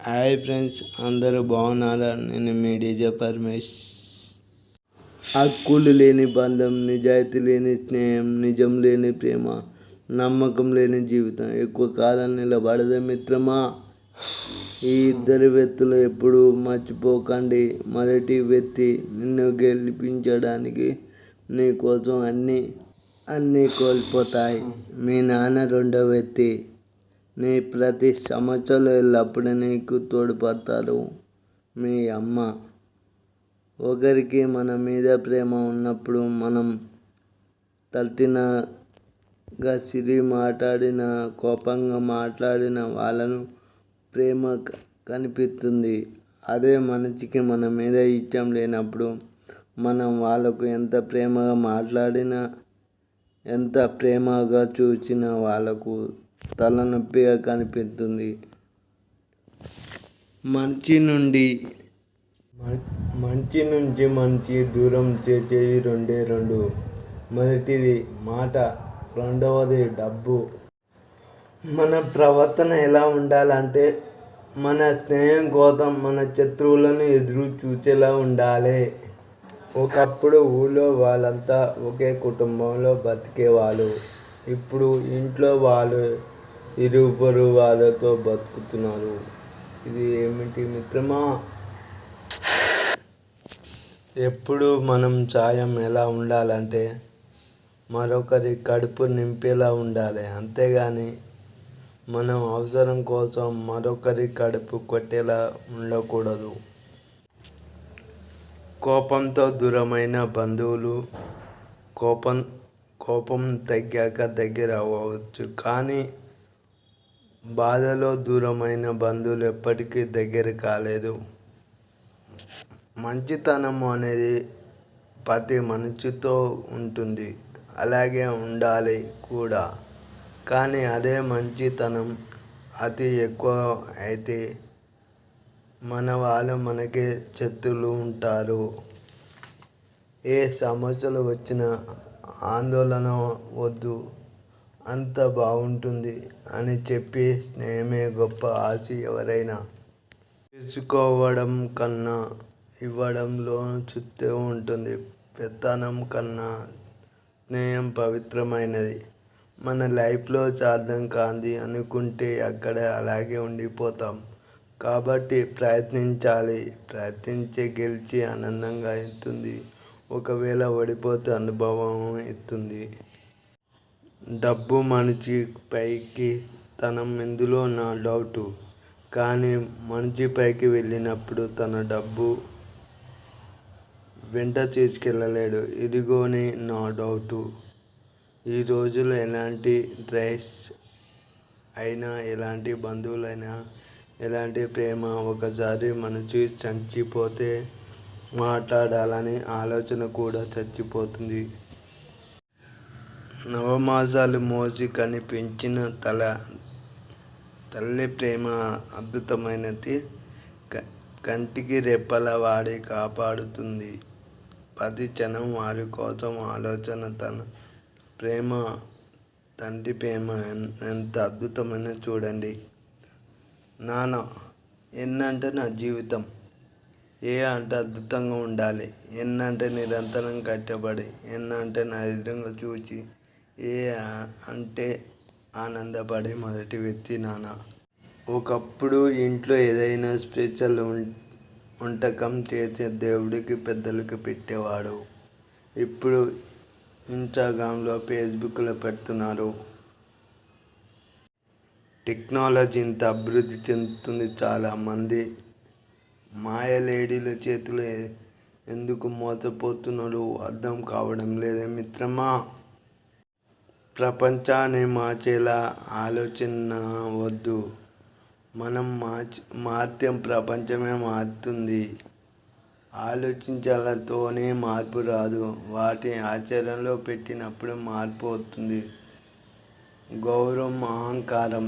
Hi friends, అందరూ బాగున్నారా? నేను మీ డీజే పరమేష్. హక్కులు లేని బంధం, నిజాయితీ లేని స్నేహం, నిజం లేని ప్రేమ, నమ్మకం లేని జీవితం ఎక్కువ కాలం నిలబడదు మిత్రమా. ఈ ఇద్దరు వ్యక్తులు ఎప్పుడు మర్చిపోకండి. మొదటి వ్యక్తి నిన్ను గెలిపించడానికి నీ కోసం అన్నీ కోల్పోతాయి. మీ నాన్న. రెండో వ్యక్తి నీ ప్రతి సమస్యలో ఎల్లప్పుడూ నీకు తోడ్పడతారు, మీ అమ్మ. ఒకరికి మన మీద ప్రేమ ఉన్నప్పుడు మనం తట్టిన, గసిరి మాట్లాడిన, కోపంగా మాట్లాడిన వాళ్ళను ప్రేమ కనిపిస్తుంది. అదే మనిషికి మన మీద ఇష్టం లేనప్పుడు మనం వాళ్ళకు ఎంత ప్రేమగా మాట్లాడినా, ఎంత ప్రేమగా చూసినా వాళ్ళకు తలనొప్పిగా కనిపిస్తుంది. మంచి నుంచి మంచి దూరం చేసేవి రెండు. మొదటిది మాట, రెండవది డబ్బు. మన ప్రవర్తన ఎలా ఉండాలంటే మన స్నేహం కోసం మన శత్రువులను ఎదురు చూసేలా ఉండాలి. ఒకప్పుడు ఊళ్ళో వాళ్ళంతా ఒకే కుటుంబంలో బతికేవాళ్ళు. ఇప్పుడు ఇంట్లో వాళ్ళు ఇరుగు పొరుగు వాళ్ళతో బతుకుతున్నారు. ఇది ఏమిటి మిత్రమా? ఎప్పుడు మనం సాయం ఎలా ఉండాలంటే మరొకరి కడుపు నింపేలా ఉండాలి. అంతేగాని మనం అవసరం కోసం మరొకరి కడుపు కొట్టేలా ఉండకూడదు. కోపంతో దూరమైన బంధువులు కోపం తగ్గాక దగ్గర అవ్వచ్చు, కానీ బాధలో దూరమైన బంధువులు ఎప్పటికీ దగ్గర కాలేదు. మంచితనం అనేది ప్రతి మనిషితో ఉంటుంది, అలాగే ఉండాలి కూడా. కానీ అదే మంచితనం అతి ఎక్కువ అయితే మన వాళ్ళు మనకే శత్రువులు ఉంటారు. ఏ సమస్యలు వచ్చినా ఆందోళన వద్దు, అంతా బాగుంటుంది అని చెప్పే స్నేహమే గొప్ప. ఆశ ఎవరైనా తీసుకోవడం కన్నా ఇవ్వడంలో శుద్ధి ఉంటుంది. పెత్తనం కన్నా స్నేహం పవిత్రమైనది. మన లైఫ్లో సాధ్యం కాంది అనుకుంటే అక్కడే అలాగే ఉండిపోతాం. కాబట్టి ప్రయత్నించాలి. ప్రయత్నించే గెలిచి ఆనందంగా ఇస్తుంది. ఒకవేళ ఓడిపోతే అనుభవం ఇస్తుంది. డబ్బు మనిషి పైకి తనం ఇందులో నా డౌటు. కానీ మనిషి పైకి వెళ్ళినప్పుడు తన డబ్బు వెంట తీసుకెళ్ళలేడు. ఇదిగోని నా డౌటు. ఈ రోజుల్లో ఎలాంటి డ్రెస్ అయినా, ఎలాంటి బంధువులైనా, ఎలాంటి ప్రేమ, ఒకసారి మనిషి చచ్చిపోతే మాట్లాడాలని ఆలోచన కూడా చచ్చిపోతుంది. నవమాసాలు మోసి కనిపించిన తల్లి ప్రేమ అద్భుతమైనది. కంటికి రెప్పలా వాడి కాపాడుతుంది. ప్రతి క్షణం వారి కోసం ఆలోచన. తన ప్రేమ, తండ్రి ప్రేమ ఎంత అద్భుతమైన చూడండి. నాన్న ఎన్నంటే నా జీవితం. ఏ అంటే అద్భుతంగా ఉండాలి. ఎన్నంటే నిరంతరం కష్టపడి, ఎన్నంటే నా ఎదురుగా చూసి, ఏ అంటే ఆనందపడే మొదటి వ్యక్తి నాన్న. ఒకప్పుడు ఇంట్లో ఏదైనా స్పెషల్ వంటకం చేసి దేవుడికి, పెద్దలకు పెట్టేవాడు. ఇప్పుడు ఇన్స్టాగ్రామ్లో, ఫేస్బుక్లో పెడుతున్నారు. టెక్నాలజీ ఇంత అభివృద్ధి చెందుతుంది. చాలామంది మాయలేడీల చేతిలో ఎందుకు మోసపోతున్నారో అర్థం కావడం లేదే మిత్రమా. ప్రపంచాన్ని మార్చేలా ఆలోచన వద్దు. మనం మారితే ప్రపంచమే మారుతుంది. ఆలోచించాలతోనే మార్పు రాదు, వాటి ఆచరణలో పెట్టినప్పుడు మార్పు వస్తుంది. గౌరవం, అహంకారం